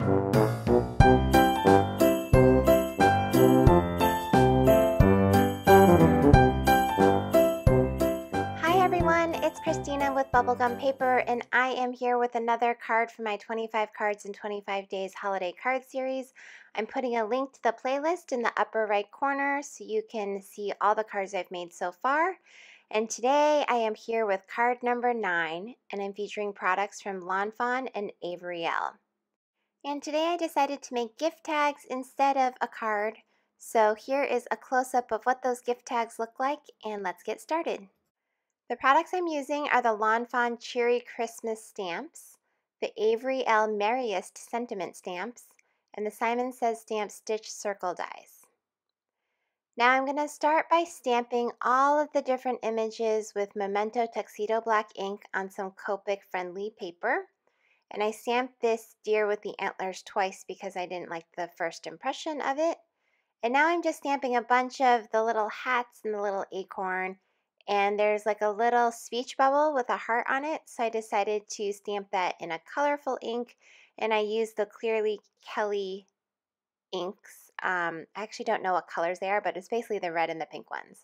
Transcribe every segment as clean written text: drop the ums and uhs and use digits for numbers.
Hi everyone, it's Christina with Bubblegum Paper, and I am here with another card for my 25 Cards in 25 Days Holiday Card Series. I'm putting a link to the playlist in the upper right corner so you can see all the cards I've made so far. And today I am here with card number 9, and I'm featuring products from Lawn Fawn and Avery Elle. And today I decided to make gift tags instead of a card. So here is a close-up of what those gift tags look like, and let's get started. The products I'm using are the Lawn Fawn Cheery Christmas stamps, the Avery Elle Merriest Sentiment stamps, and the Simon Says Stamp Stitch Circle dies. Now I'm going to start by stamping all of the different images with Memento Tuxedo Black ink on some Copic friendly paper. And I stamped this deer with the antlers twice because I didn't like the first impression of it. And now I'm just stamping a bunch of the little hats and the little acorn. And there's like a little speech bubble with a heart on it. So I decided to stamp that in a colorful ink. And I used the Clearly Kelly inks. I actually don't know what colors they are, but it's basically the red and the pink ones.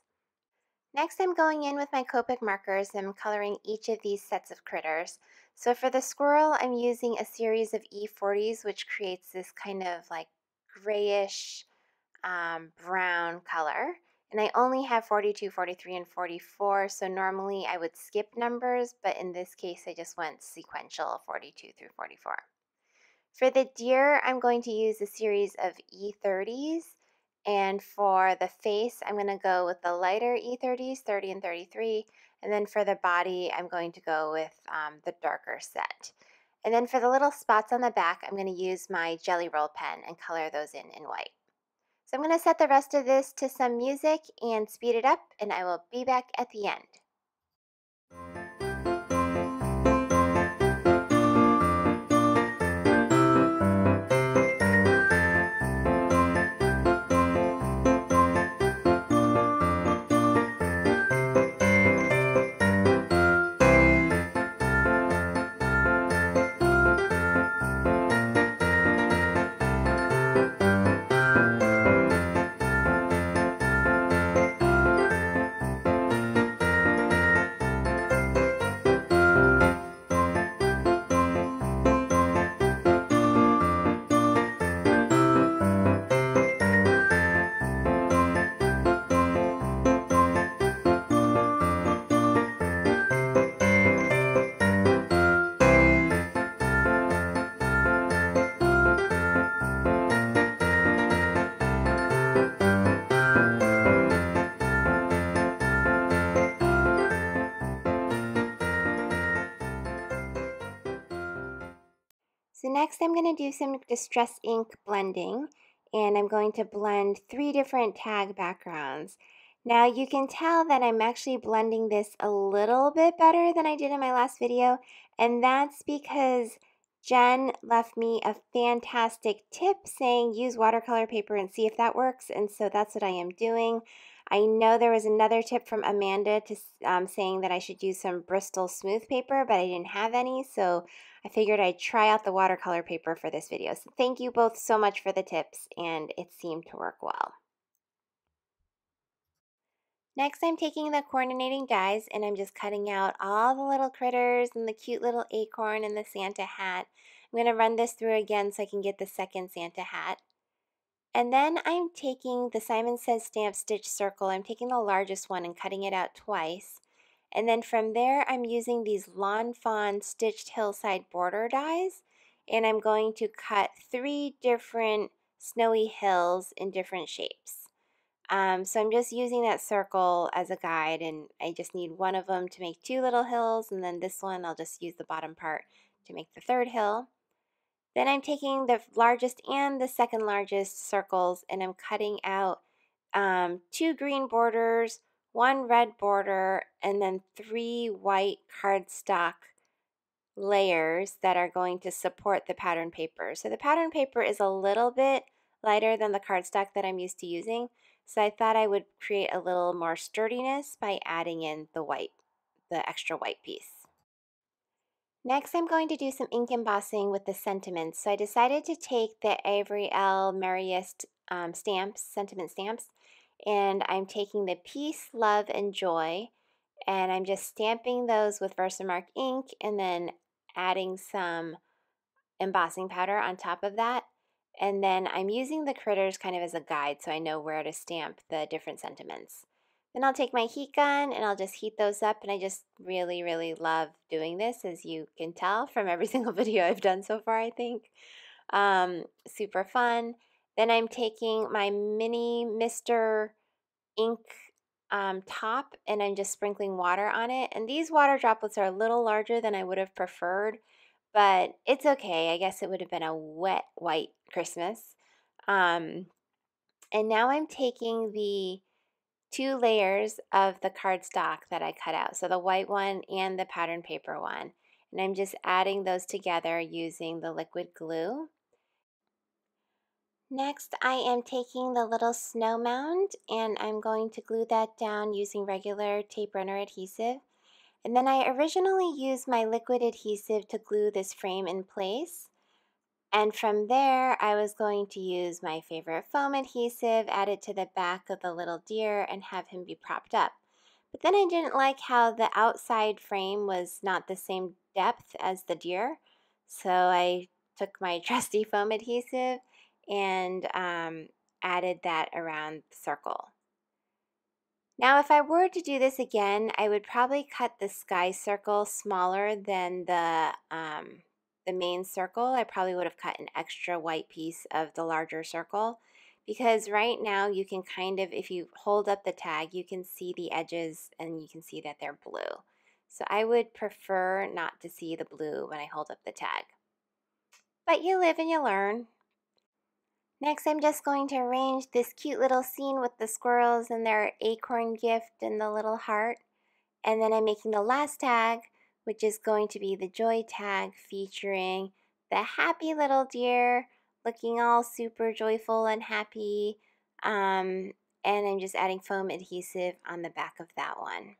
Next, I'm going in with my Copic markers and I'm coloring each of these sets of critters. So for the squirrel, I'm using a series of E40s, which creates this kind of like grayish brown color. And I only have 42, 43, and 44, so normally I would skip numbers, but in this case I just went sequential 42 through 44. For the deer, I'm going to use a series of E30s, and for the face, I'm going to go with the lighter E30s, 30 and 33, and then for the body, I'm going to go with the darker set. And then for the little spots on the back, I'm going to use my Jelly Roll pen and color those in white. So I'm going to set the rest of this to some music and speed it up, and I will be back at the end. So next I'm going to do some Distress ink blending, and I'm going to blend 3 different tag backgrounds. Now you can tell that I'm actually blending this a little bit better than I did in my last video, and that's because Jen left me a fantastic tip saying use watercolor paper and see if that works, and so that's what I am doing. I know there was another tip from Amanda saying that I should use some Bristol smooth paper, but I didn't have any, so I figured I'd try out the watercolor paper for this video. So thank you both so much for the tips, and it seemed to work well. Next, I'm taking the coordinating dies and I'm just cutting out all the little critters and the cute little acorn and the Santa hat. I'm going to run this through again so I can get the second Santa hat. And then I'm taking the Simon Says Stamp Stitch Circle. I'm taking the largest one and cutting it out twice. And then from there, I'm using these Lawn Fawn Stitched Hillside Border dies. And I'm going to cut 3 different snowy hills in different shapes. So I'm just using that circle as a guide, and I just need one of them to make 2 little hills, and then this one I'll just use the bottom part to make the 3rd hill. Then I'm taking the largest and the second largest circles, and I'm cutting out 2 green borders, 1 red border, and then 3 white cardstock layers that are going to support the pattern paper. So the pattern paper is a little bit lighter than the cardstock that I'm used to using, so I thought I would create a little more sturdiness by adding in the extra white piece. Next, I'm going to do some ink embossing with the sentiments. So I decided to take the Avery L. Merriest stamps, sentiment stamps, and I'm taking the Peace, Love, and Joy, and I'm just stamping those with Versamark ink and then adding some embossing powder on top of that. And then I'm using the critters kind of as a guide so I know where to stamp the different sentiments. Then I'll take my heat gun and I'll just heat those up, and I just really, really love doing this, as you can tell from every single video I've done so far, I think. Super fun. Then I'm taking my mini Mr. Ink top and I'm just sprinkling water on it. And these water droplets are a little larger than I would have preferred, but it's okay. I guess it would have been a wet white Christmas. And now I'm taking the 2 layers of the cardstock that I cut out, so the white one and the pattern paper one. And I'm just adding those together using the liquid glue. Next, I am taking the little snow mound and I'm going to glue that down using regular tape runner adhesive. And then I originally used my liquid adhesive to glue this frame in place. And from there, I was going to use my favorite foam adhesive, add it to the back of the little deer, and have him be propped up. But then I didn't like how the outside frame was not the same depth as the deer. So I took my trusty foam adhesive and added that around the circle. Now, if I were to do this again, I would probably cut the sky circle smaller than the main circle. I probably would have cut an extra white piece of the larger circle, because right now you can kind of, if you hold up the tag, you can see the edges and you can see that they're blue. So I would prefer not to see the blue when I hold up the tag. But you live and you learn. Next, I'm just going to arrange this cute little scene with the squirrels and their acorn gift and the little heart. And then I'm making the last tag, which is going to be the joy tag, featuring the happy little deer looking all super joyful and happy. And I'm just adding foam adhesive on the back of that one.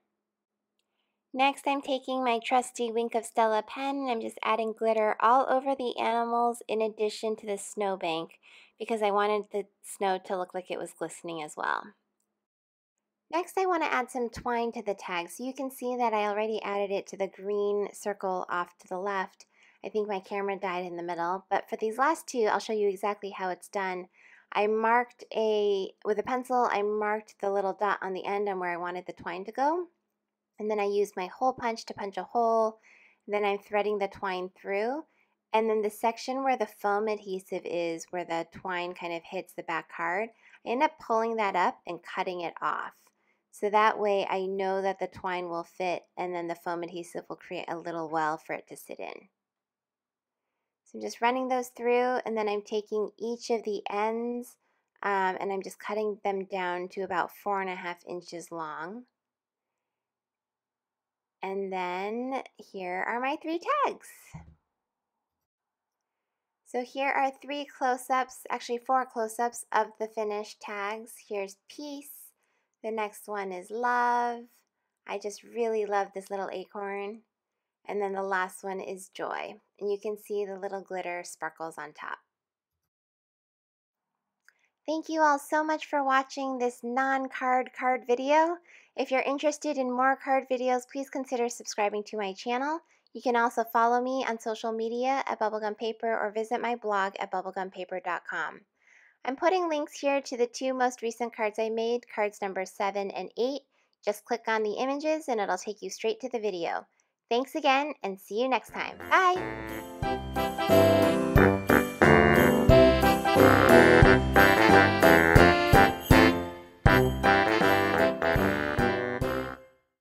Next, I'm taking my trusty Wink of Stella pen and I'm just adding glitter all over the animals in addition to the snowbank, because I wanted the snow to look like it was glistening as well. Next, I want to add some twine to the tag. So you can see that I already added it to the green circle off to the left. I think my camera died in the middle, but for these last two, I'll show you exactly how it's done. I marked with a pencil, I marked the little dot on the end on where I wanted the twine to go. And then I used my hole punch to punch a hole. Then I'm threading the twine through. And then the section where the foam adhesive is, where the twine kind of hits the back card, I end up pulling that up and cutting it off. So that way I know that the twine will fit and then the foam adhesive will create a little well for it to sit in. So I'm just running those through, and then I'm taking each of the ends and I'm just cutting them down to about 4.5 inches long. And then here are my 3 tags. So here are 3 close-ups, actually 4 close-ups of the finished tags. Here's peace. The next one is love. I just really love this little acorn. And then the last one is joy. And you can see the little glitter sparkles on top. Thank you all so much for watching this non-card video. If you're interested in more card videos, please consider subscribing to my channel. You can also follow me on social media at Bubblegum Paper or visit my blog at bubblegumpaper.com. I'm putting links here to the 2 most recent cards I made, cards number 7 and 8. Just click on the images and it'll take you straight to the video. Thanks again and see you next time. Bye!